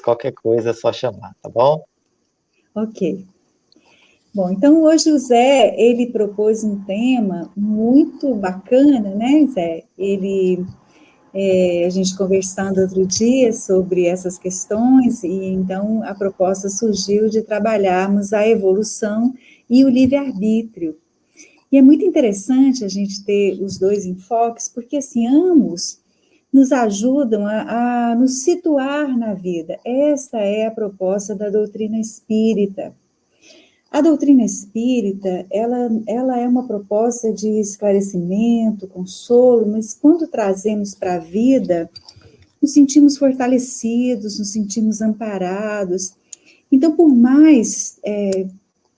qualquer coisa é só chamar, tá bom? Ok. Bom, então hoje o Zé, ele propôs um tema muito bacana, né, Zé? A gente conversando outro dia sobre essas questões, e então a proposta surgiu de trabalharmos a evolução e o livre-arbítrio. E é muito interessante a gente ter os dois enfoques, porque assim, ambos nos ajudam a nos situar na vida. Essa é a proposta da doutrina espírita. A doutrina espírita, ela é uma proposta de esclarecimento, consolo, mas quando trazemos para a vida, nos sentimos fortalecidos, nos sentimos amparados. Então, por mais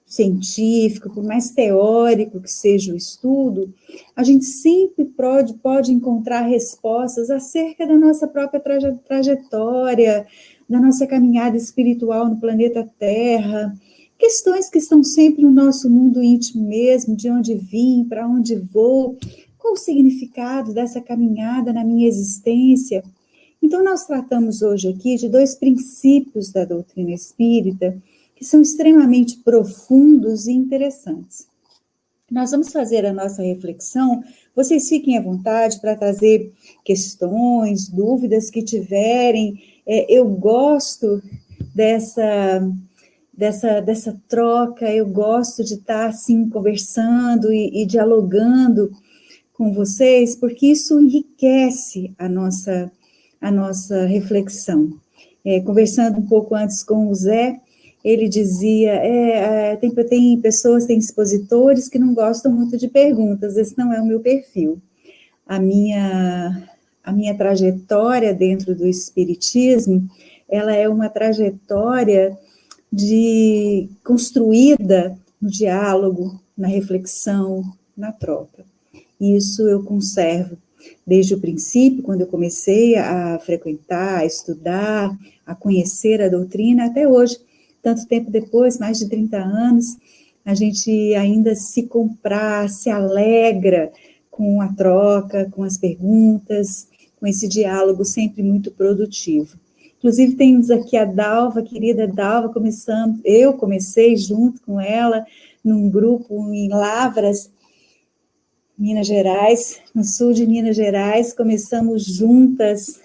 científico, por mais teórico que seja o estudo, a gente sempre pode encontrar respostas acerca da nossa própria trajetória, da nossa caminhada espiritual no planeta Terra, questões que estão sempre no nosso mundo íntimo mesmo, de onde vim, para onde vou, qual o significado dessa caminhada na minha existência. Então, nós tratamos hoje aqui de dois princípios da doutrina espírita que são extremamente profundos e interessantes. Nós vamos fazer a nossa reflexão, vocês fiquem à vontade para trazer questões, dúvidas que tiverem. Eu gosto dessa troca, eu gosto de estar assim conversando e dialogando com vocês, porque isso enriquece a nossa reflexão. Conversando um pouco antes com o Zé, ele dizia, tem pessoas, tem expositores que não gostam muito de perguntas, esse não é o meu perfil. A minha trajetória dentro do espiritismo, ela é uma trajetória construída no diálogo, na reflexão, na troca. Isso eu conservo desde o princípio, quando eu comecei a frequentar, a estudar, a conhecer a doutrina, até hoje, tanto tempo depois, mais de 30 anos, a gente ainda se compraz, se alegra com a troca, com as perguntas, com esse diálogo sempre muito produtivo. Inclusive, temos aqui a Dalva, a querida Dalva, eu comecei junto com ela, num grupo em Lavras, Minas Gerais, no sul de Minas Gerais, começamos juntas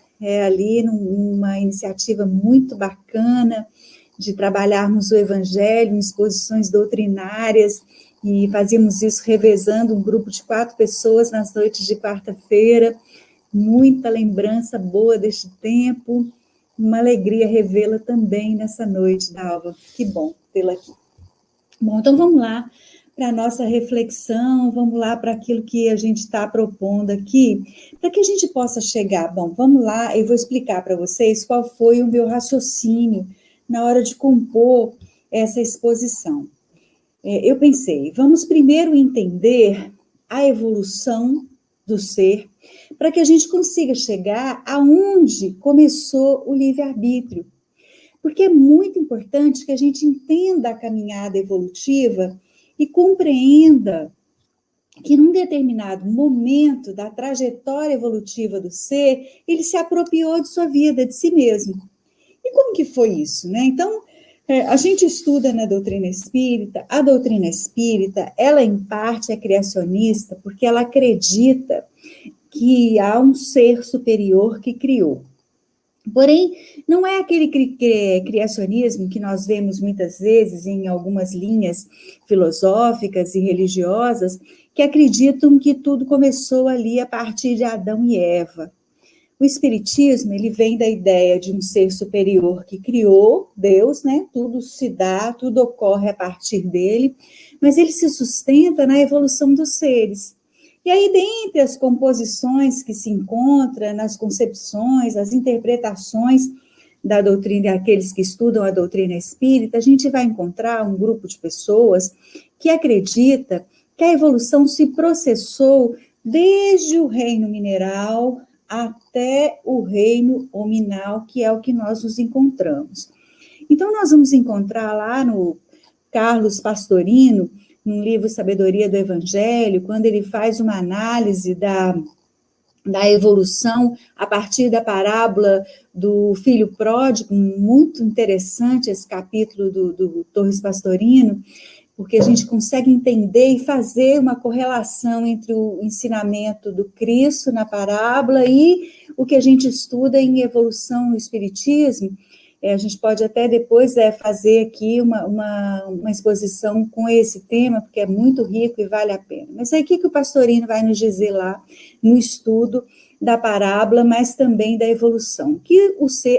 ali numa iniciativa muito bacana de trabalharmos o Evangelho em exposições doutrinárias, e fazíamos isso revezando um grupo de 4 pessoas nas noites de quarta-feira, muita lembrança boa deste tempo, uma alegria revê-la também nessa noite, Dalva, que bom tê-la aqui. Bom, então vamos lá para a nossa reflexão, vamos lá para aquilo que a gente está propondo aqui, para que a gente possa chegar. Bom, vamos lá, eu vou explicar para vocês qual foi o meu raciocínio na hora de compor essa exposição. Eu pensei, vamos primeiro entender a evolução do ser, para que a gente consiga chegar aonde começou o livre-arbítrio. Porque é muito importante que a gente entenda a caminhada evolutiva e compreenda que num determinado momento da trajetória evolutiva do ser, ele se apropriou de sua vida, de si mesmo. E como que foi isso, né? Então, a gente estuda na doutrina espírita, a doutrina espírita, ela em parte é criacionista, porque ela acredita que há um ser superior que criou. Porém, não é aquele criacionismo que nós vemos muitas vezes em algumas linhas filosóficas e religiosas, que acreditam que tudo começou ali a partir de Adão e Eva. O espiritismo, ele vem da ideia de um ser superior que criou Deus, né? Tudo se dá, tudo ocorre a partir dele, mas ele se sustenta na evolução dos seres. E aí, dentre as composições que se encontram, nas concepções, as interpretações da doutrina, aqueles que estudam a doutrina espírita, a gente vai encontrar um grupo de pessoas que acredita que a evolução se processou desde o reino mineral até o reino hominal, que é o que nós nos encontramos. Então, nós vamos encontrar lá no Carlos Pastorino, no livro Sabedoria do Evangelho, quando ele faz uma análise da evolução a partir da parábola do filho pródigo, muito interessante esse capítulo do Torres Pastorino, porque a gente consegue entender e fazer uma correlação entre o ensinamento do Cristo na parábola e o que a gente estuda em evolução no Espiritismo. A gente pode até depois fazer aqui uma exposição com esse tema, porque é muito rico e vale a pena. Mas aí o que o Pastorino vai nos dizer lá no estudo da parábola, mas também da evolução? Que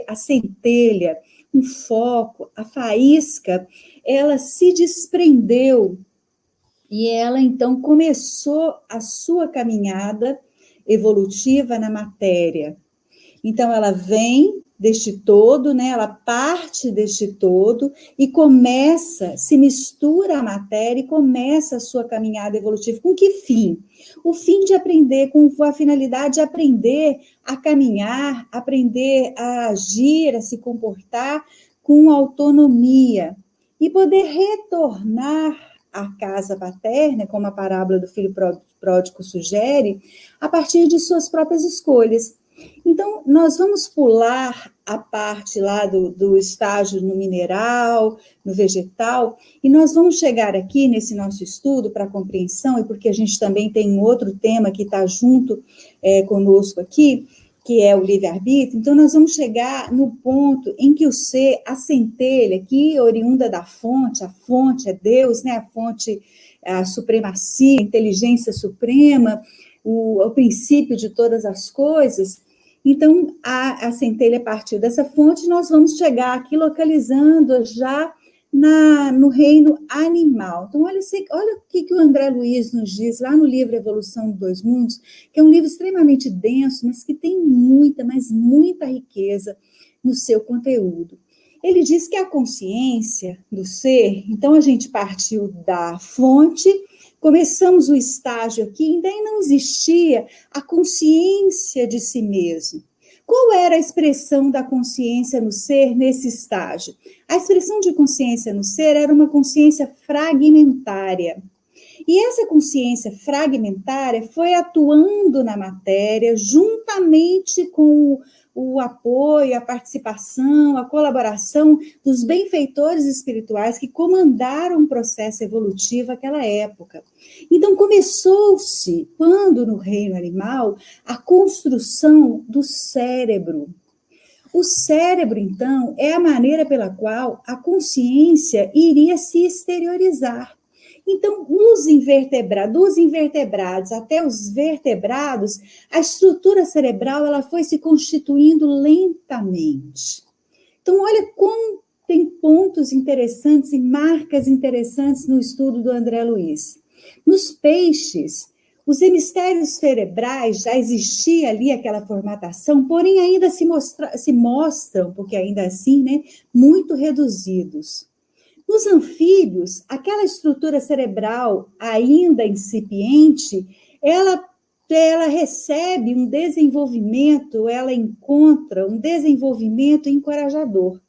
a centelha, o foco, a faísca, ela se desprendeu e ela então começou a sua caminhada evolutiva na matéria. Então ela vem deste todo, né? Ela parte deste todo e se mistura à matéria e começa a sua caminhada evolutiva. Com que fim? O fim de aprender, com a finalidade de aprender a caminhar, aprender a agir, a se comportar com autonomia e poder retornar à casa paterna, como a parábola do filho pródigo sugere, a partir de suas próprias escolhas. Então, nós vamos pular a parte lá do estágio no mineral, no vegetal, e nós vamos chegar aqui nesse nosso estudo para compreensão, e porque a gente também tem um outro tema que está junto conosco aqui, que é o livre-arbítrio. Então, nós vamos chegar no ponto em que o ser, a centelha, que oriunda da fonte, a fonte é Deus, né? A fonte, a supremacia, a inteligência suprema, o princípio de todas as coisas. Então, a centelha partiu dessa fonte, nós vamos chegar aqui localizando já no reino animal. Então, olha o que o André Luiz nos diz lá no livro Evolução dos Dois Mundos, que é um livro extremamente denso, mas que tem muita, mas muita riqueza no seu conteúdo. Ele diz que a consciência do ser, então a gente partiu da fonte, começamos o estágio aqui, ainda não existia a consciência de si mesmo. Qual era a expressão da consciência no ser nesse estágio? A expressão de consciência no ser era uma consciência fragmentária. E essa consciência fragmentária foi atuando na matéria juntamente com o apoio, a participação, a colaboração dos benfeitores espirituais que comandaram o processo evolutivo naquela época. Então, começou-se, quando no reino animal, a construção do cérebro. O cérebro, então, é a maneira pela qual a consciência iria se exteriorizar. Então, dos invertebrados até os vertebrados, a estrutura cerebral ela foi se constituindo lentamente. Então, olha como tem pontos interessantes e marcas interessantes no estudo do André Luiz. Nos peixes, os hemisférios cerebrais já existia ali aquela formatação, porém ainda se mostram, porque ainda assim, né, muito reduzidos. Nos anfíbios, aquela estrutura cerebral ainda incipiente, ela recebe um desenvolvimento, ela encontra um desenvolvimento encorajador.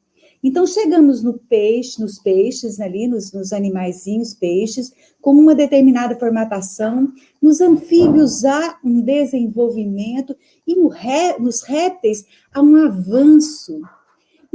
Então, chegamos nos peixes, ali, nos animaizinhos, peixes, com uma determinada formatação. Nos anfíbios há um desenvolvimento e nos répteis há um avanço.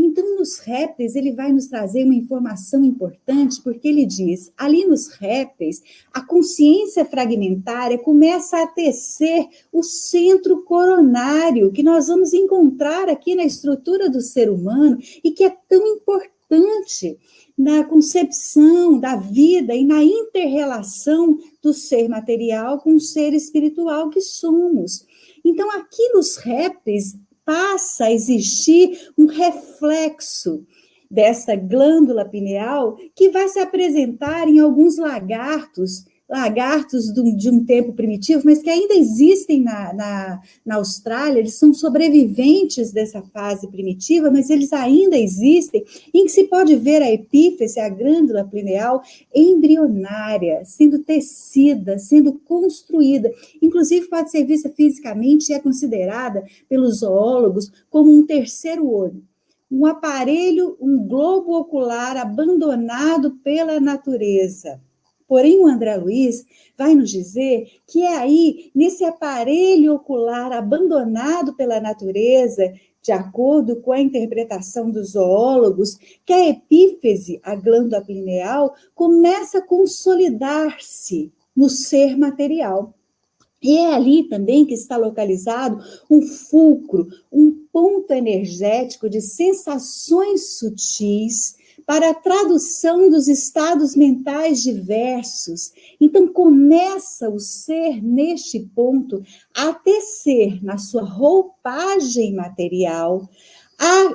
Então, nos répteis, ele vai nos trazer uma informação importante, porque ele diz, ali nos répteis, a consciência fragmentária começa a tecer o centro coronário, que nós vamos encontrar aqui na estrutura do ser humano, e que é tão importante na concepção da vida e na inter-relação do ser material com o ser espiritual que somos. Então, aqui nos répteis, passa a existir um reflexo dessa glândula pineal que vai se apresentar em alguns lagartos de um tempo primitivo, mas que ainda existem na Austrália, eles são sobreviventes dessa fase primitiva, mas eles ainda existem, em que se pode ver a epífise, a glândula pineal, embrionária, sendo tecida, sendo construída, inclusive pode ser vista fisicamente e é considerada pelos zoólogos como um terceiro olho, um aparelho, um globo ocular abandonado pela natureza. Porém, o André Luiz vai nos dizer que é aí, nesse aparelho ocular abandonado pela natureza, de acordo com a interpretação dos zoólogos, que a epífise, a glândula pineal, começa a consolidar-se no ser material. E é ali também que está localizado um fulcro, um ponto energético de sensações sutis para a tradução dos estados mentais diversos. Então, começa o ser, neste ponto, a tecer na sua roupagem material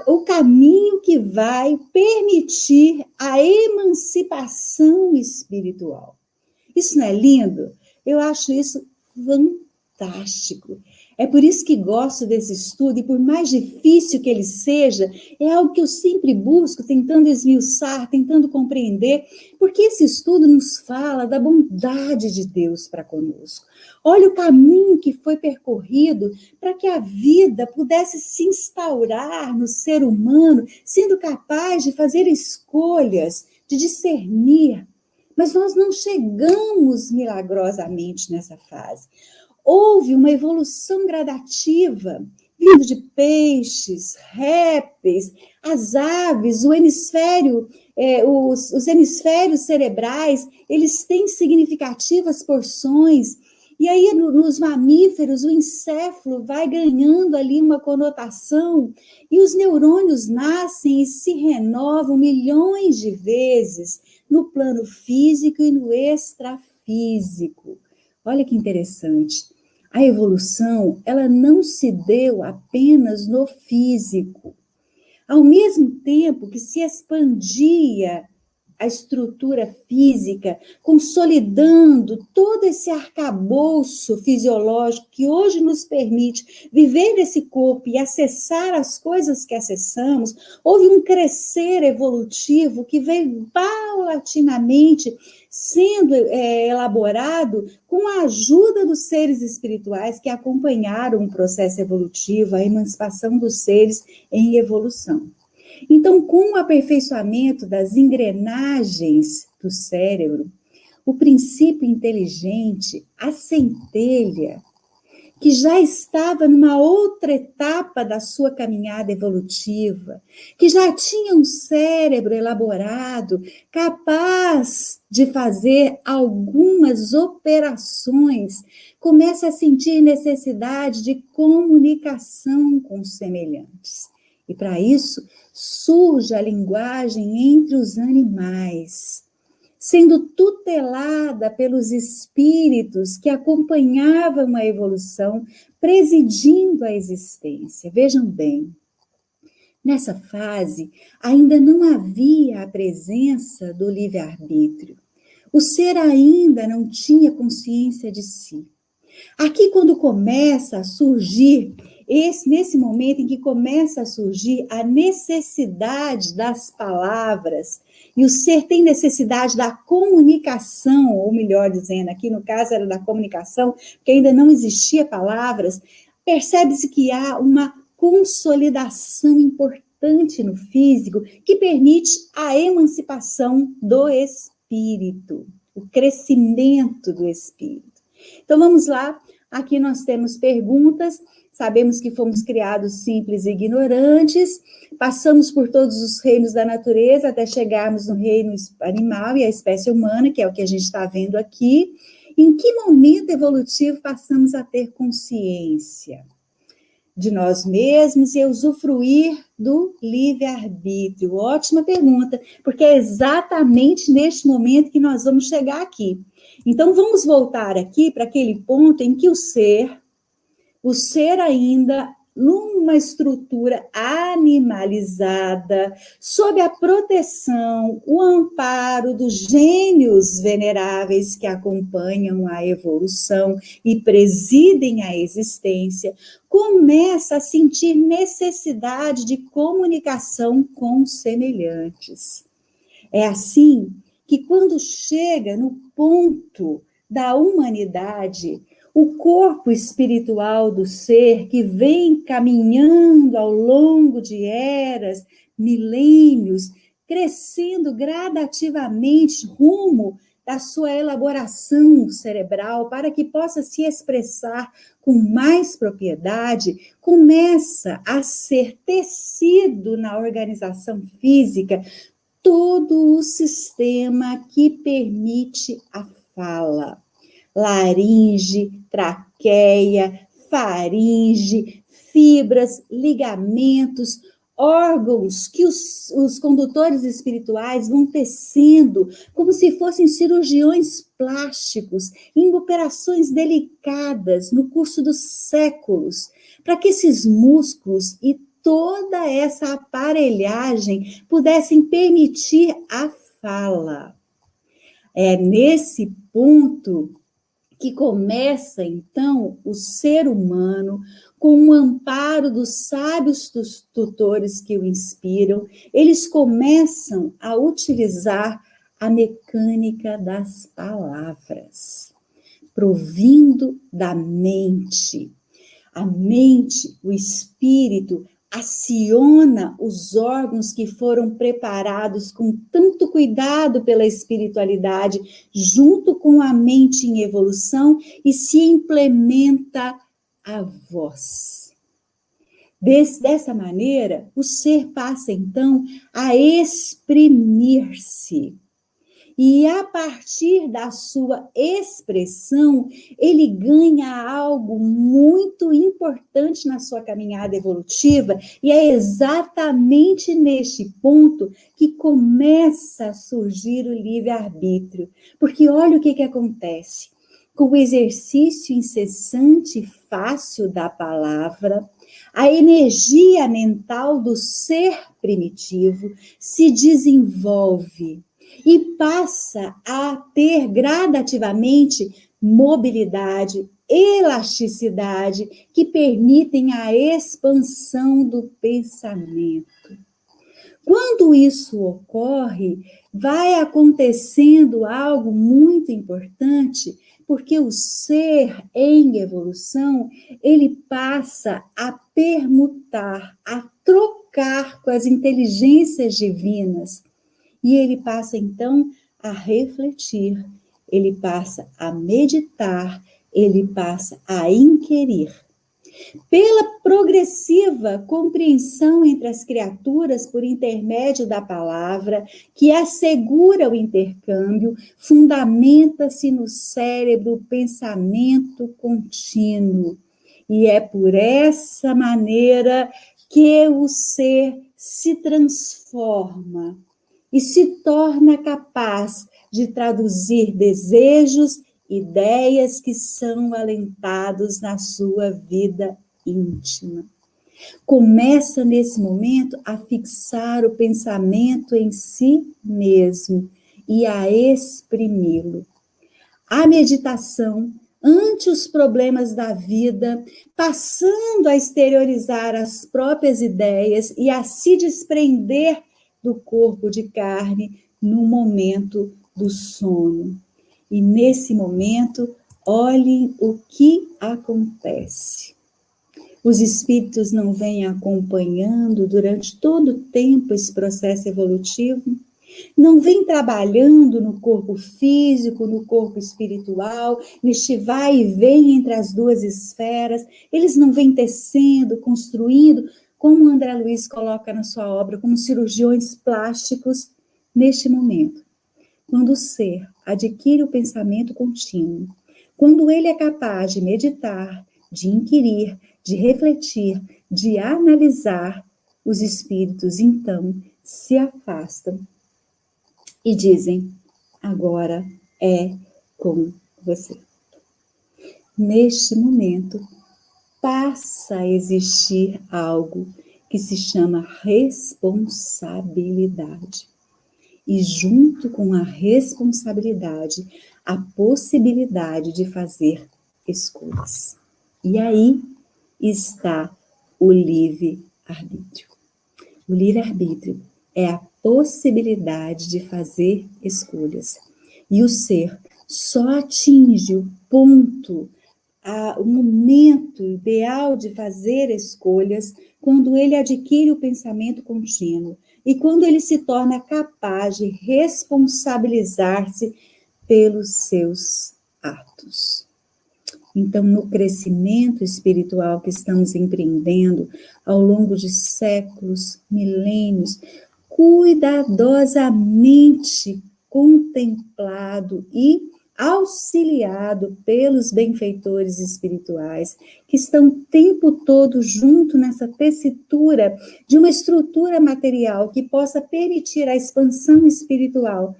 o caminho que vai permitir a emancipação espiritual. Isso não é lindo? Eu acho isso fantástico. É por isso que gosto desse estudo, e por mais difícil que ele seja, é algo que eu sempre busco, tentando esmiuçar, tentando compreender, porque esse estudo nos fala da bondade de Deus para conosco. Olha o caminho que foi percorrido para que a vida pudesse se instaurar no ser humano, sendo capaz de fazer escolhas, de discernir. Mas nós não chegamos milagrosamente nessa fase. Houve uma evolução gradativa, vindo de peixes, répteis, as aves, o hemisfério, os hemisférios cerebrais, eles têm significativas porções. E aí, nos mamíferos, o encéfalo vai ganhando ali uma conotação, e os neurônios nascem e se renovam milhões de vezes no plano físico e no extrafísico. Olha que interessante. A evolução, ela não se deu apenas no físico. Ao mesmo tempo que se expandia a estrutura física, consolidando todo esse arcabouço fisiológico que hoje nos permite viver nesse corpo e acessar as coisas que acessamos, houve um crescer evolutivo que veio paulatinamente sendo elaborado com a ajuda dos seres espirituais que acompanharam o processo evolutivo, a emancipação dos seres em evolução. Então, com o aperfeiçoamento das engrenagens do cérebro, o princípio inteligente, a centelha, que já estava numa outra etapa da sua caminhada evolutiva, que já tinha um cérebro elaborado, capaz de fazer algumas operações, começa a sentir necessidade de comunicação com os semelhantes. E para isso, surge a linguagem entre os animais, sendo tutelada pelos espíritos que acompanhavam a evolução, presidindo a existência. Vejam bem, nessa fase, ainda não havia a presença do livre-arbítrio. O ser ainda não tinha consciência de si. Aqui, quando começa a surgir, nesse momento em que começa a surgir a necessidade das palavras, e o ser tem necessidade da comunicação, ou melhor dizendo, aqui no caso era da comunicação, porque ainda não existia palavras, percebe-se que há uma consolidação importante no físico que permite a emancipação do espírito, o crescimento do espírito. Então, vamos lá. Aqui nós temos perguntas. Sabemos que fomos criados simples e ignorantes. Passamos por todos os reinos da natureza até chegarmos no reino animal e a espécie humana, que é o que a gente está vendo aqui. Em que momento evolutivo passamos a ter consciência de nós mesmos e usufruir do livre-arbítrio? Ótima pergunta, porque é exatamente neste momento que nós vamos chegar aqui. Então, vamos voltar aqui para aquele ponto em que o ser ainda numa estrutura animalizada, sob a proteção, o amparo dos gênios veneráveis que acompanham a evolução e presidem a existência, começa a sentir necessidade de comunicação com semelhantes. É assim que, quando chega no ponto da humanidade, o corpo espiritual do ser, que vem caminhando ao longo de eras, milênios, crescendo gradativamente rumo da sua elaboração cerebral para que possa se expressar com mais propriedade, começa a ser tecido na organização física todo o sistema que permite a fala. Laringe, traqueia, faringe, fibras, ligamentos, órgãos que os condutores espirituais vão tecendo como se fossem cirurgiões plásticos, em operações delicadas no curso dos séculos, para que esses músculos e toda essa aparelhagem pudessem permitir a fala. É nesse ponto que começa, então, o ser humano, com o amparo dos sábios tutores que o inspiram, eles começam a utilizar a mecânica das palavras, provindo da mente. A mente, o espírito, aciona os órgãos que foram preparados com tanto cuidado pela espiritualidade, junto com a mente em evolução, e se implementa a voz. Dessa maneira, o ser passa, então, a exprimir-se. E a partir da sua expressão, ele ganha algo muito importante na sua caminhada evolutiva, e é exatamente neste ponto que começa a surgir o livre-arbítrio. Porque olha o que acontece. Com o exercício incessante e fácil da palavra, a energia mental do ser primitivo se desenvolve e passa a ter gradativamente mobilidade, elasticidade, que permitem a expansão do pensamento. Quando isso ocorre, vai acontecendo algo muito importante, porque o ser em evolução, ele passa a permutar, a trocar com as inteligências divinas. E ele passa, então, a refletir, ele passa a meditar, ele passa a inquirir. Pela progressiva compreensão entre as criaturas por intermédio da palavra, que assegura o intercâmbio, fundamenta-se no cérebro o pensamento contínuo. E é por essa maneira que o ser se transforma e se torna capaz de traduzir desejos, ideias que são alentados na sua vida íntima. Começa, nesse momento, a fixar o pensamento em si mesmo e a exprimi-lo. A meditação, ante os problemas da vida, passando a exteriorizar as próprias ideias e a se desprender do corpo de carne no momento do sono. E nesse momento, olhem o que acontece. Os espíritos não vêm acompanhando durante todo o tempo esse processo evolutivo, não vêm trabalhando no corpo físico, no corpo espiritual, neste vai e vem entre as duas esferas, eles não vêm tecendo, construindo, como André Luiz coloca na sua obra, como cirurgiões plásticos neste momento. Quando o ser adquire o pensamento contínuo, quando ele é capaz de meditar, de inquirir, de refletir, de analisar, os espíritos, então, se afastam e dizem, agora é com você. Neste momento, passa a existir algo que se chama responsabilidade. E junto com a responsabilidade, a possibilidade de fazer escolhas. E aí está o livre-arbítrio. O livre-arbítrio é a possibilidade de fazer escolhas. E o ser só atinge o ponto, o momento ideal de fazer escolhas quando ele adquire o pensamento contínuo e quando ele se torna capaz de responsabilizar-se pelos seus atos. Então, no crescimento espiritual que estamos empreendendo ao longo de séculos, milênios, cuidadosamente contemplado e auxiliado pelos benfeitores espirituais, que estão o tempo todo junto nessa tessitura de uma estrutura material que possa permitir a expansão espiritual.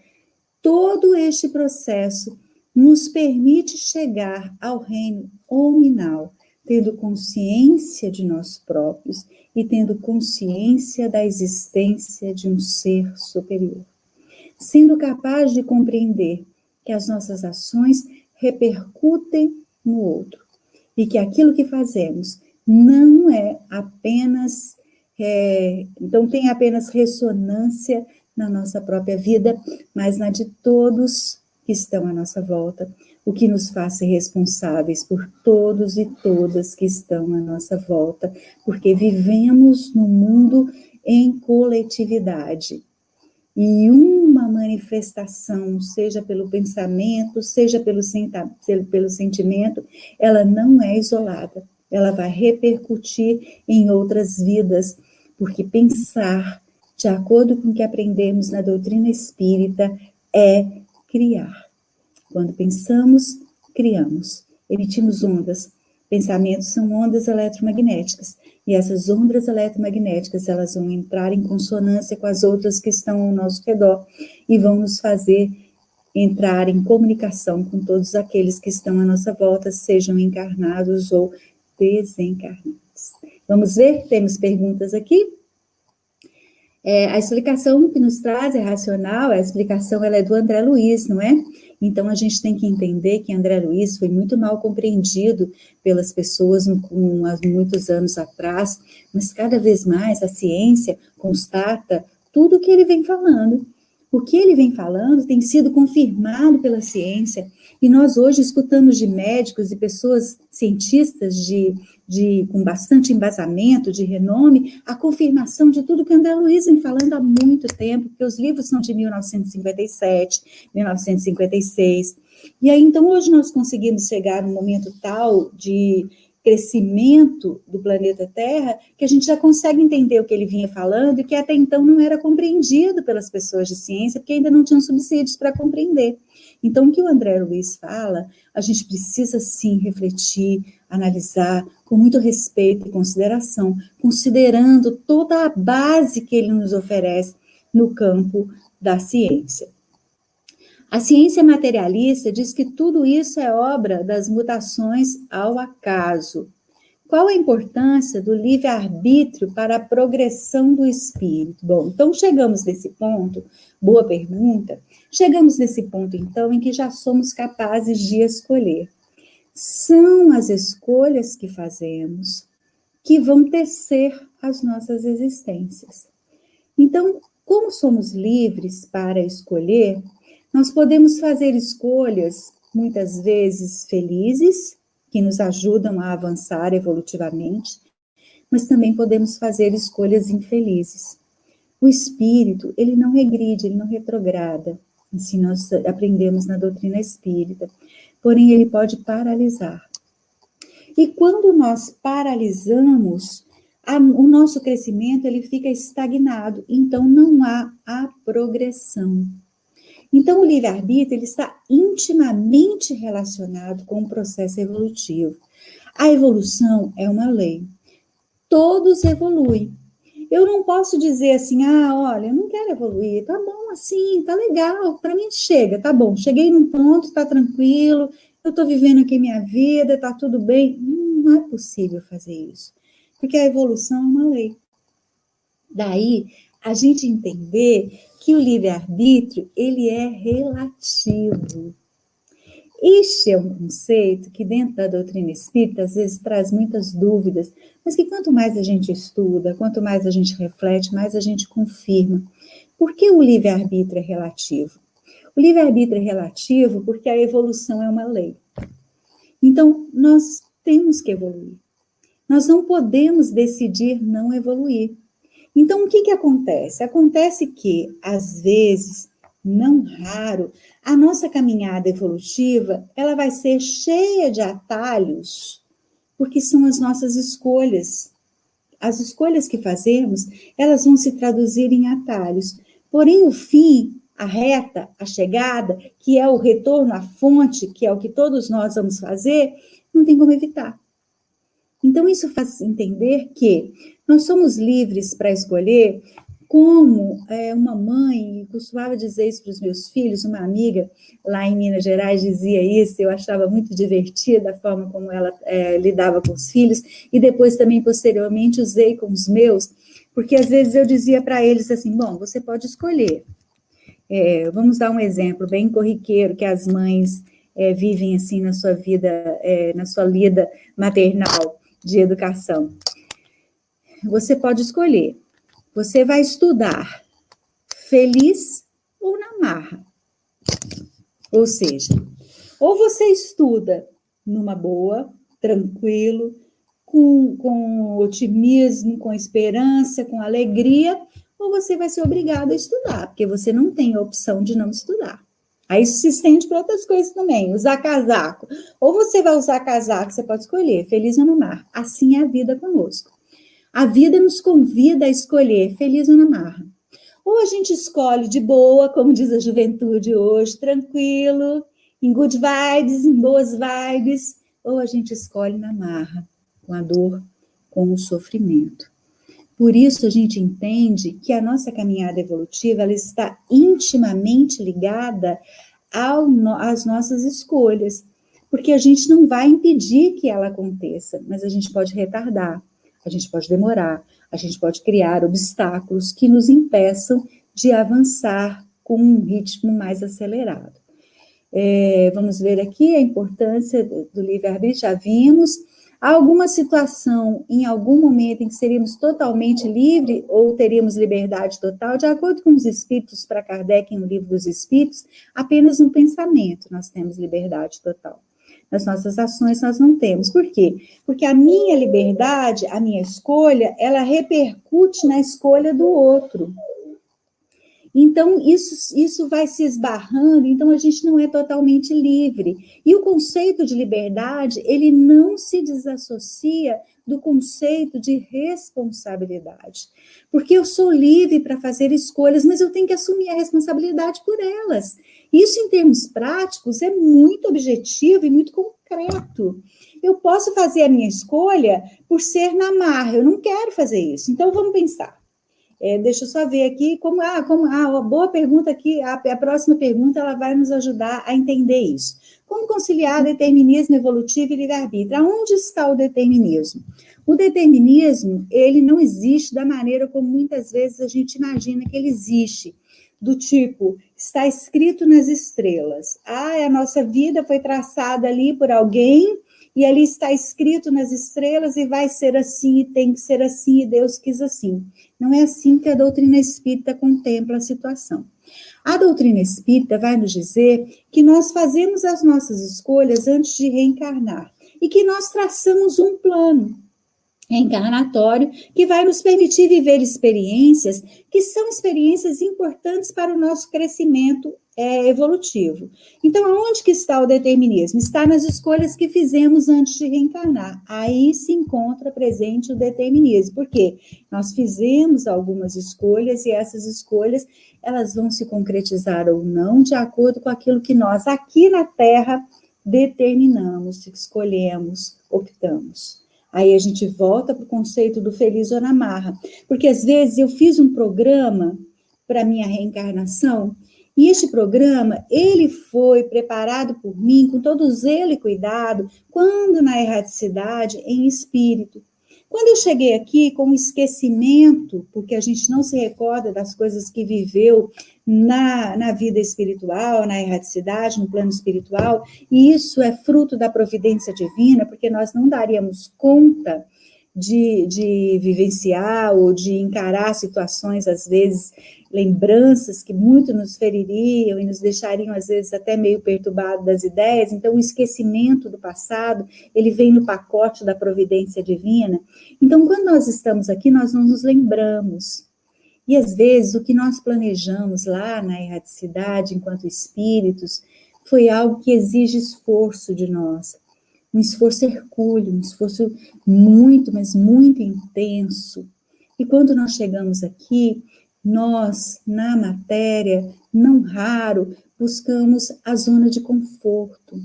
Todo este processo nos permite chegar ao reino hominal, tendo consciência de nós próprios e tendo consciência da existência de um ser superior. Sendo capaz de compreender que as nossas ações repercutem no outro e que aquilo que fazemos não é apenas, não tem apenas ressonância na nossa própria vida, mas na de todos que estão à nossa volta, o que nos faz ser responsáveis por todos e todas que estão à nossa volta, porque vivemos no mundo em coletividade. E uma manifestação, seja pelo pensamento, seja pelo sentimento, ela não é isolada, ela vai repercutir em outras vidas, porque pensar, de acordo com o que aprendemos na doutrina espírita, é criar. Quando pensamos, criamos, emitimos ondas. Pensamentos são ondas eletromagnéticas, e essas ondas eletromagnéticas, elas vão entrar em consonância com as outras que estão ao nosso redor, e vão nos fazer entrar em comunicação com todos aqueles que estão à nossa volta, sejam encarnados ou desencarnados. Vamos ver? Temos perguntas aqui? A explicação que nos traz é racional, a explicação ela é do André Luiz, não é? Então, a gente tem que entender que André Luiz foi muito mal compreendido pelas pessoas há muitos anos atrás, mas cada vez mais a ciência constata tudo o que ele vem falando. O que ele vem falando tem sido confirmado pela ciência, e nós hoje escutamos de médicos e pessoas cientistas com bastante embasamento, de renome, a confirmação de tudo que André Luiz vem falando há muito tempo, porque os livros são de 1957, 1956, e aí então hoje nós conseguimos chegar num momento tal de crescimento do planeta Terra, que a gente já consegue entender o que ele vinha falando e que até então não era compreendido pelas pessoas de ciência, porque ainda não tinham subsídios para compreender. Então, o que o André Luiz fala, a gente precisa sim refletir, analisar com muito respeito e consideração, considerando toda a base que ele nos oferece no campo da ciência. A ciência materialista diz que tudo isso é obra das mutações ao acaso. Qual a importância do livre-arbítrio para a progressão do espírito? Bom, então chegamos nesse ponto, boa pergunta, chegamos nesse ponto então em que já somos capazes de escolher. São as escolhas que fazemos que vão tecer as nossas existências. Então, como somos livres para escolher, nós podemos fazer escolhas, muitas vezes felizes, que nos ajudam a avançar evolutivamente, mas também podemos fazer escolhas infelizes. O espírito, ele não regride, ele não retrograda, assim nós aprendemos na doutrina espírita, porém ele pode paralisar. E quando nós paralisamos, o nosso crescimento ele fica estagnado, então não há a progressão. Então, o livre-arbítrio ele está intimamente relacionado com o processo evolutivo. A evolução é uma lei. Todos evoluem. Eu não posso dizer assim, olha, eu não quero evoluir, tá bom assim, tá legal, para mim chega, tá bom, cheguei num ponto, tá tranquilo, eu tô vivendo aqui minha vida, tá tudo bem. Não é possível fazer isso, porque a evolução é uma lei. Daí, a gente entender que o livre-arbítrio, ele é relativo. Este é um conceito que dentro da doutrina espírita, às vezes traz muitas dúvidas, mas que quanto mais a gente estuda, quanto mais a gente reflete, mais a gente confirma. Por que o livre-arbítrio é relativo? O livre-arbítrio é relativo porque a evolução é uma lei. Então, nós temos que evoluir. Nós não podemos decidir não evoluir. Então, o que acontece? Acontece que, às vezes, não raro, a nossa caminhada evolutiva, ela vai ser cheia de atalhos, porque são as nossas escolhas. As escolhas que fazemos, elas vão se traduzir em atalhos. Porém, o fim, a reta, a chegada, que é o retorno à fonte, que é o que todos nós vamos fazer, não tem como evitar. Então, isso faz entender que nós somos livres para escolher, como uma mãe costumava dizer isso para os meus filhos, uma amiga lá em Minas Gerais dizia isso, eu achava muito divertida a forma como ela lidava com os filhos, e depois também, posteriormente, usei com os meus, porque às vezes eu dizia para eles assim, bom, você pode escolher. Vamos dar um exemplo bem corriqueiro que as mães vivem assim na sua vida, na sua lida maternal de educação. Você pode escolher. Você vai estudar feliz ou na marra. Ou seja, ou você estuda numa boa, tranquilo, com otimismo, com esperança, com alegria, ou você vai ser obrigado a estudar, porque você não tem a opção de não estudar. Aí isso se estende para outras coisas também, usar casaco. Ou você vai usar casaco, você pode escolher, feliz ou na marra. Assim é a vida conosco. A vida nos convida a escolher feliz ou na marra. Ou a gente escolhe de boa, como diz a juventude hoje, tranquilo, em good vibes, em boas vibes, ou a gente escolhe na marra, com a dor, com o sofrimento. Por isso a gente entende que a nossa caminhada evolutiva ela está intimamente ligada às nossas escolhas, porque a gente não vai impedir que ela aconteça, mas a gente pode retardar. A gente pode demorar, a gente pode criar obstáculos que nos impeçam de avançar com um ritmo mais acelerado. Vamos ver aqui a importância do livre-arbítrio, já vimos. Há alguma situação, em algum momento, em que seríamos totalmente livres ou teríamos liberdade total? De acordo com os Espíritos, para Kardec, em O Livro dos Espíritos, apenas no pensamento nós temos liberdade total. Nas nossas ações nós não temos. Por quê? Porque a minha liberdade, a minha escolha, ela repercute na escolha do outro. Então, isso vai se esbarrando, então a gente não é totalmente livre. E o conceito de liberdade, ele não se desassocia do conceito de responsabilidade. Porque eu sou livre para fazer escolhas, mas eu tenho que assumir a responsabilidade por elas. Isso, em termos práticos, é muito objetivo e muito concreto. Eu posso fazer a minha escolha por ser na marra, eu não quero fazer isso. Então, vamos pensar. Deixa eu só ver aqui, boa pergunta aqui, a próxima pergunta, ela vai nos ajudar a entender isso. Como conciliar determinismo evolutivo e livre-arbítrio? Aonde está o determinismo? O determinismo, ele não existe da maneira como muitas vezes a gente imagina que ele existe, do tipo, está escrito nas estrelas. A nossa vida foi traçada ali por alguém, e ali está escrito nas estrelas, e vai ser assim, e tem que ser assim, e Deus quis assim. Não é assim que a doutrina espírita contempla a situação. A doutrina espírita vai nos dizer que nós fazemos as nossas escolhas antes de reencarnar, e que nós traçamos um plano reencarnatório que vai nos permitir viver experiências que são experiências importantes para o nosso crescimento evolutivo. Então, aonde que está o determinismo? Está nas escolhas que fizemos antes de reencarnar. Aí se encontra presente o determinismo. Por quê? Nós fizemos algumas escolhas e essas escolhas, elas vão se concretizar ou não de acordo com aquilo que nós aqui na Terra determinamos, escolhemos, optamos. Aí a gente volta para o conceito do feliz ou na marra. Porque às vezes eu fiz um programa para minha reencarnação, e este programa, ele foi preparado por mim com todo zelo e cuidado, quando na erraticidade, em espírito. Quando eu cheguei aqui com esquecimento, porque a gente não se recorda das coisas que viveu na vida espiritual, na erraticidade, no plano espiritual, e isso é fruto da providência divina, porque nós não daríamos conta de vivenciar ou de encarar situações, às vezes, lembranças que muito nos feririam e nos deixariam, às vezes, até meio perturbados das ideias. Então, o esquecimento do passado, ele vem no pacote da providência divina. Então, quando nós estamos aqui, nós não nos lembramos. E, às vezes, o que nós planejamos lá na erraticidade, enquanto espíritos, foi algo que exige esforço de nós. Um esforço hercúleo, um esforço muito, mas muito intenso. E quando nós chegamos aqui, nós, na matéria, não raro, buscamos a zona de conforto,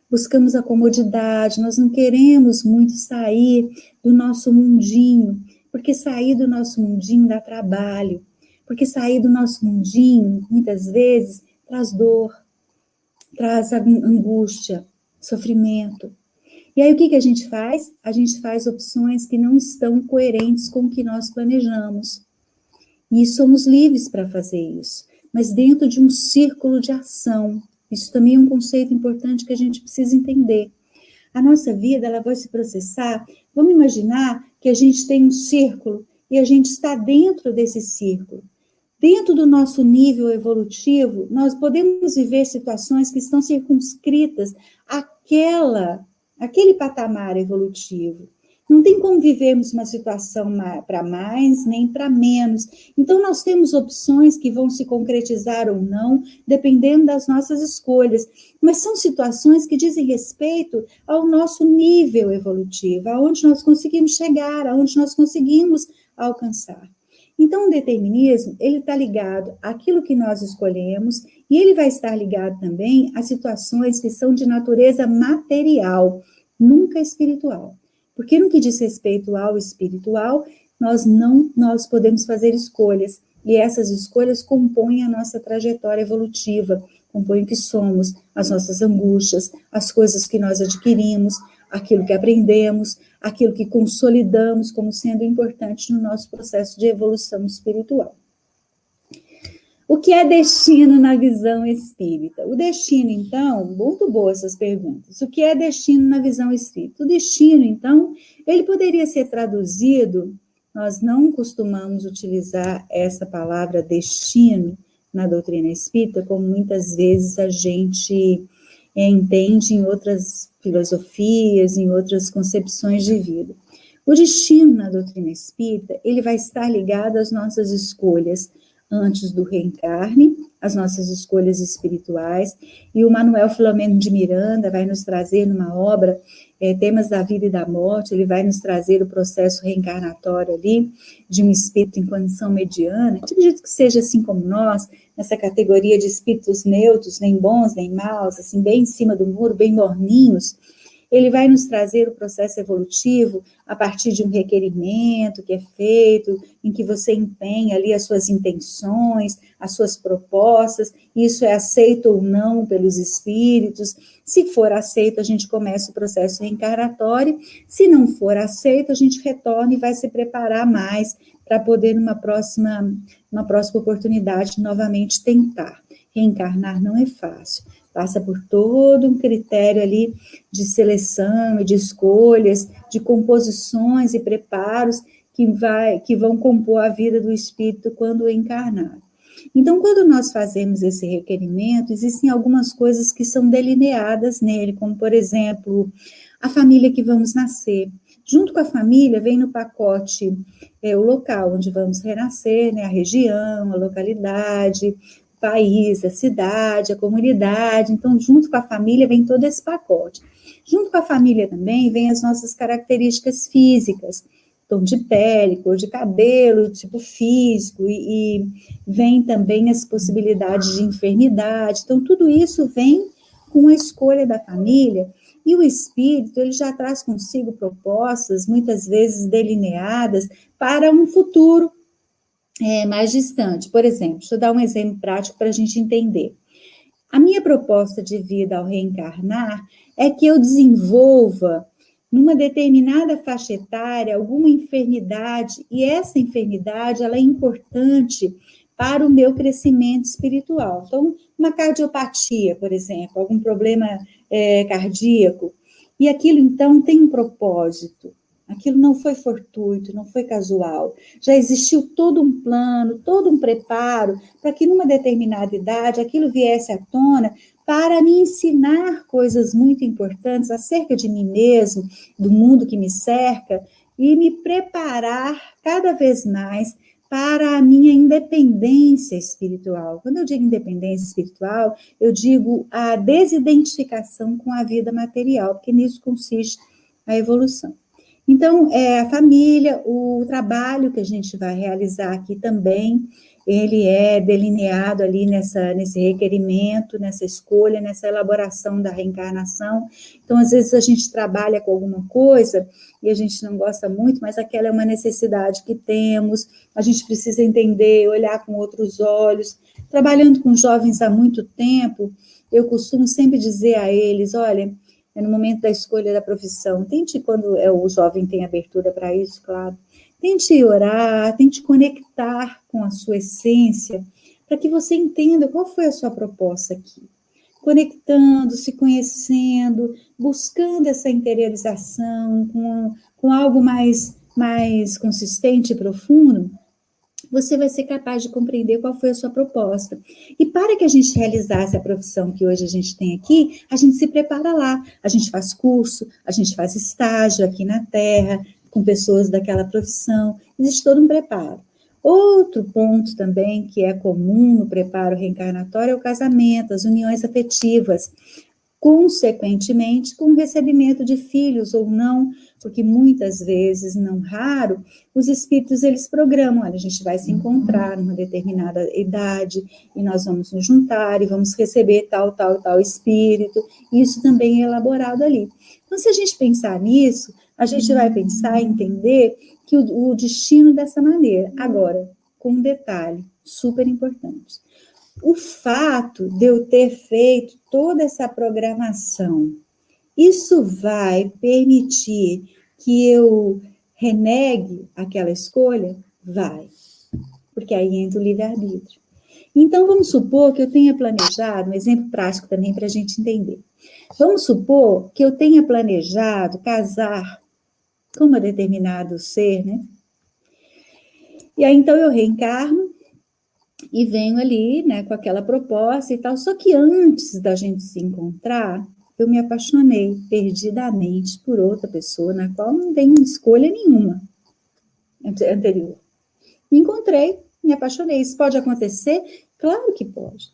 buscamos a comodidade, nós não queremos muito sair do nosso mundinho, porque sair do nosso mundinho dá trabalho, porque sair do nosso mundinho, muitas vezes, traz dor, traz angústia, sofrimento. E aí o que a gente faz? A gente faz opções que não estão coerentes com o que nós planejamos. E somos livres para fazer isso, mas dentro de um círculo de ação. Isso também é um conceito importante que a gente precisa entender. A nossa vida, ela vai se processar. Vamos imaginar que a gente tem um círculo e a gente está dentro desse círculo. Dentro do nosso nível evolutivo, nós podemos viver situações que estão circunscritas àquele patamar evolutivo. Não tem como vivermos uma situação para mais, nem para menos. Então, nós temos opções que vão se concretizar ou não, dependendo das nossas escolhas. Mas são situações que dizem respeito ao nosso nível evolutivo, aonde nós conseguimos chegar, aonde nós conseguimos alcançar. Então, o determinismo, ele está ligado àquilo que nós escolhemos e ele vai estar ligado também a situações que são de natureza material, nunca espiritual. Porque no que diz respeito ao espiritual, nós podemos fazer escolhas, e essas escolhas compõem a nossa trajetória evolutiva, compõem o que somos, as nossas angústias, as coisas que nós adquirimos, aquilo que aprendemos, aquilo que consolidamos como sendo importante no nosso processo de evolução espiritual. O que é destino na visão espírita? O destino, então, muito boas essas perguntas. O que é destino na visão espírita? O destino, então, ele poderia ser traduzido, nós não costumamos utilizar essa palavra destino na doutrina espírita, como muitas vezes a gente entende em outras filosofias, em outras concepções de vida. O destino na doutrina espírita, ele vai estar ligado às nossas escolhas, antes do reencarne, as nossas escolhas espirituais, e o Manuel Filomeno de Miranda vai nos trazer numa obra, Temas da Vida e da Morte, ele vai nos trazer o processo reencarnatório ali, de um espírito em condição mediana, acredito que seja assim como nós, nessa categoria de espíritos neutros, nem bons, nem maus, assim, bem em cima do muro, bem morninhos. Ele vai nos trazer o processo evolutivo a partir de um requerimento que é feito, em que você empenha ali as suas intenções, as suas propostas, isso é aceito ou não pelos espíritos. Se for aceito, a gente começa o processo reencarnatório. Se não for aceito, a gente retorna e vai se preparar mais para poder, numa próxima oportunidade, novamente tentar. Reencarnar não é fácil. Passa por todo um critério ali de seleção e de escolhas, de composições e preparos que vão compor a vida do espírito quando encarnar. Então, quando nós fazemos esse requerimento, existem algumas coisas que são delineadas nele, como, por exemplo, a família que vamos nascer. Junto com a família, vem no pacote o local onde vamos renascer, né, a região, a localidade, país, a cidade, a comunidade. Então, junto com a família vem todo esse pacote. Junto com a família também vem as nossas características físicas, tom de pele, cor de cabelo, tipo físico, e vem também as possibilidades de enfermidade. Então, tudo isso vem com a escolha da família, e o espírito, ele já traz consigo propostas, muitas vezes delineadas, para um futuro mais distante. Por exemplo, deixa eu dar um exemplo prático para a gente entender. A minha proposta de vida ao reencarnar é que eu desenvolva, numa determinada faixa etária, alguma enfermidade, e essa enfermidade, ela é importante para o meu crescimento espiritual. Então, uma cardiopatia, por exemplo, algum problema cardíaco, e aquilo, então, tem um propósito. Aquilo não foi fortuito, não foi casual. Já existiu todo um plano, todo um preparo para que numa determinada idade aquilo viesse à tona para me ensinar coisas muito importantes acerca de mim mesmo, do mundo que me cerca, e me preparar cada vez mais para a minha independência espiritual. Quando eu digo independência espiritual, eu digo a desidentificação com a vida material, porque nisso consiste a evolução. Então, a família, o trabalho que a gente vai realizar aqui também, ele é delineado ali nesse requerimento, nessa escolha, nessa elaboração da reencarnação. Então, às vezes a gente trabalha com alguma coisa e a gente não gosta muito, mas aquela é uma necessidade que temos, a gente precisa entender, olhar com outros olhos. Trabalhando com jovens há muito tempo, eu costumo sempre dizer a eles, olha, no momento da escolha da profissão, tente, quando o jovem tem abertura para isso, claro, tente orar, tente conectar com a sua essência, para que você entenda qual foi a sua proposta aqui. Conectando, se conhecendo, buscando essa interiorização com algo mais consistente e profundo, você vai ser capaz de compreender qual foi a sua proposta. E para que a gente realizasse a profissão que hoje a gente tem aqui, a gente se prepara lá, a gente faz curso, a gente faz estágio aqui na Terra, com pessoas daquela profissão, existe todo um preparo. Outro ponto também que é comum no preparo reencarnatório é o casamento, as uniões afetivas, consequentemente com o recebimento de filhos ou não, porque muitas vezes, não raro, os espíritos eles programam, olha, a gente vai se encontrar numa determinada idade e nós vamos nos juntar e vamos receber tal espírito, e isso também é elaborado ali. Então, se a gente pensar nisso, a gente vai pensar e entender que o destino dessa maneira. Agora, com um detalhe super importante. O fato de eu ter feito toda essa programação, isso vai permitir que eu renegue aquela escolha? Vai. Porque aí entra o livre-arbítrio. Então, vamos supor que eu tenha planejado, um exemplo prático também para a gente entender. Vamos supor que eu tenha planejado casar com um determinado ser, né? E aí, então, eu reencarno e venho ali, né, com aquela proposta e tal. Só que antes da gente se encontrar, eu me apaixonei perdidamente por outra pessoa, na qual não tenho escolha nenhuma anterior. Me encontrei, me apaixonei. Isso pode acontecer? Claro que pode.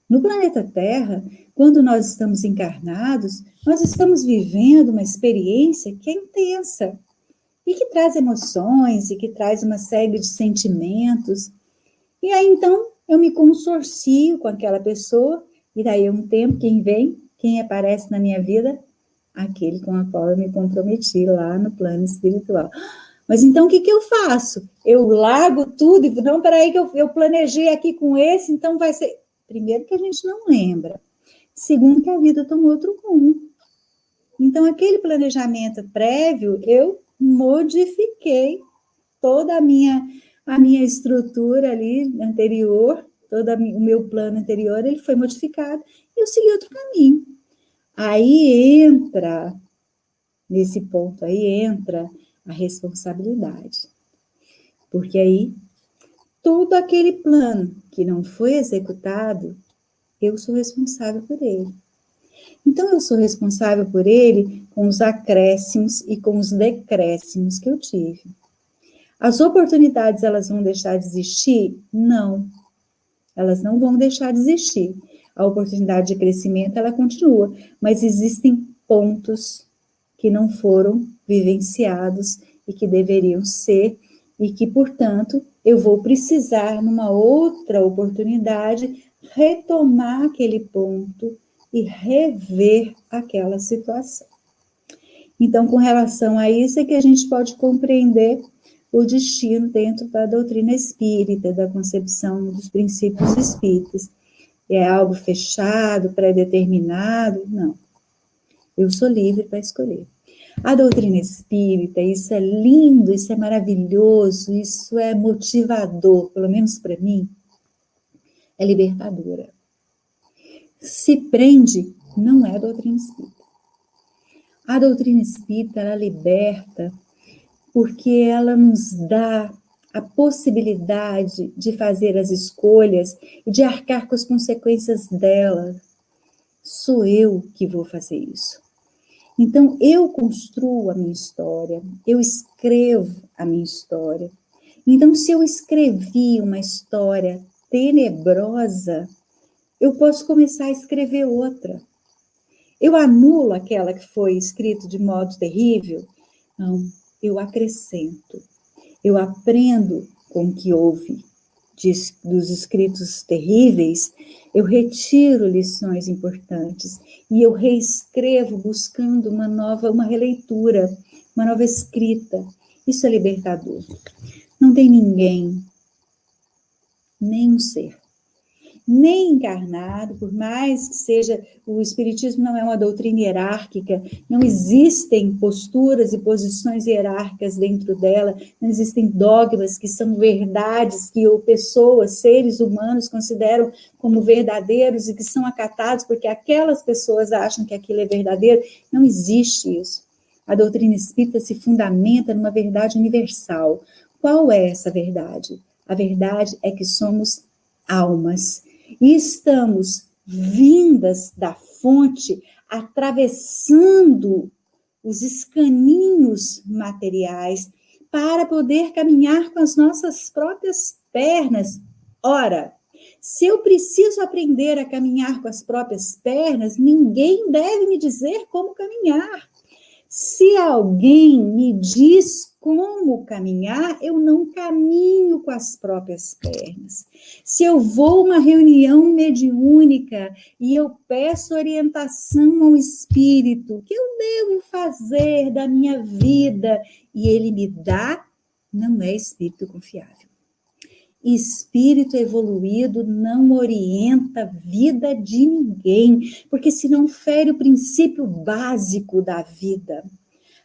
No planeta Terra, quando nós estamos encarnados, nós estamos vivendo uma experiência que é intensa e que traz emoções e que traz uma série de sentimentos. E aí, então, eu me consorcio com aquela pessoa e daí um tempo, quem aparece na minha vida? Aquele com a qual eu me comprometi lá no plano espiritual. Mas então, o que eu faço? Eu largo tudo e não, peraí que eu planejei aqui com esse, então vai ser... Primeiro que a gente não lembra. Segundo que a vida tomou outro rumo. Então, aquele planejamento prévio, eu modifiquei toda a minha estrutura ali anterior, todo o meu plano anterior, ele foi modificado e eu segui outro caminho. Aí entra, nesse ponto aí, entra a responsabilidade. Porque aí, todo aquele plano que não foi executado, eu sou responsável por ele. Então, eu sou responsável por ele com os acréscimos e com os decréscimos que eu tive. As oportunidades, elas vão deixar de existir? Não. Elas não vão deixar de existir. A oportunidade de crescimento, ela continua, mas existem pontos que não foram vivenciados e que deveriam ser, e que, portanto, eu vou precisar, numa outra oportunidade, retomar aquele ponto e rever aquela situação. Então, com relação a isso, é que a gente pode compreender o destino dentro da doutrina espírita, da concepção dos princípios espíritas. É algo fechado, pré-determinado? Não. Eu sou livre para escolher. A doutrina espírita, isso é lindo, isso é maravilhoso, isso é motivador, pelo menos para mim, é libertadora. Se prende, não é a doutrina espírita. A doutrina espírita, ela liberta porque ela nos dá a possibilidade de fazer as escolhas e de arcar com as consequências dela. Sou eu que vou fazer isso. Então, eu construo a minha história, eu escrevo a minha história. Então, se eu escrevi uma história tenebrosa, eu posso começar a escrever outra. Eu anulo aquela que foi escrita de modo terrível? Não, eu acrescento. Eu aprendo com o que houve dos escritos terríveis, eu retiro lições importantes e eu reescrevo buscando uma releitura, uma nova escrita. Isso é libertador. Não tem ninguém, nenhum ser, nem encarnado, por mais que seja, o Espiritismo não é uma doutrina hierárquica, não existem posturas e posições hierárquicas dentro dela, não existem dogmas que são verdades, que pessoas, seres humanos consideram como verdadeiros e que são acatados porque aquelas pessoas acham que aquilo é verdadeiro. Não existe isso. A doutrina espírita se fundamenta numa verdade universal. Qual é essa verdade? A verdade é que somos almas. E estamos vindas da fonte, atravessando os escaninhos materiais para poder caminhar com as nossas próprias pernas. Ora, se eu preciso aprender a caminhar com as próprias pernas, ninguém deve me dizer como caminhar. Se alguém me diz como caminhar, eu não caminho com as próprias pernas. Se eu vou a uma reunião mediúnica e eu peço orientação ao espírito, o que eu devo fazer da minha vida, e ele me dá, não é espírito confiável. Espírito evoluído não orienta a vida de ninguém, porque senão fere o princípio básico da vida.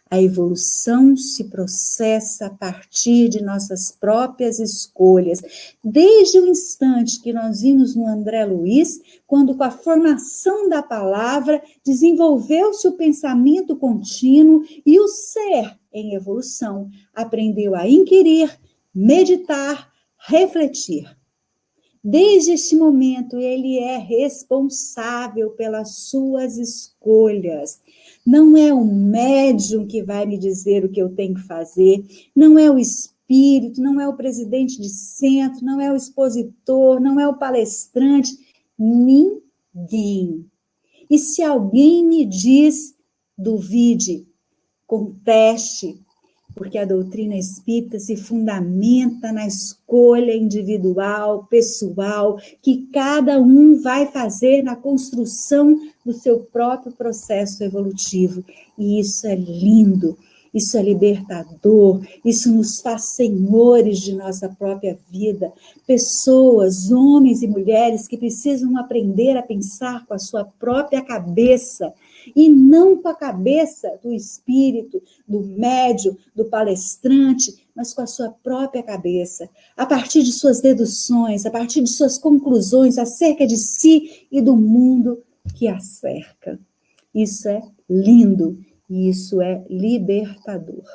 A evolução se processa a partir de nossas próprias escolhas. Desde o instante que nós vimos no André Luiz, quando com a formação da palavra desenvolveu-se o pensamento contínuo e o ser em evolução aprendeu a inquirir, meditar, refletir. Desde este momento, ele é responsável pelas suas escolhas. Não é o médium que vai me dizer o que eu tenho que fazer, não é o espírito, não é o presidente de centro, não é o expositor, não é o palestrante, ninguém. E se alguém me diz, duvide, conteste, porque a doutrina espírita se fundamenta na escolha individual, pessoal, que cada um vai fazer na construção do seu próprio processo evolutivo. E isso é lindo, isso é libertador, isso nos faz senhores de nossa própria vida. Pessoas, homens e mulheres que precisam aprender a pensar com a sua própria cabeça, e não com a cabeça do espírito, do médium, do palestrante, mas com a sua própria cabeça, a partir de suas deduções, a partir de suas conclusões acerca de si e do mundo que a cerca. Isso é lindo e isso é libertador.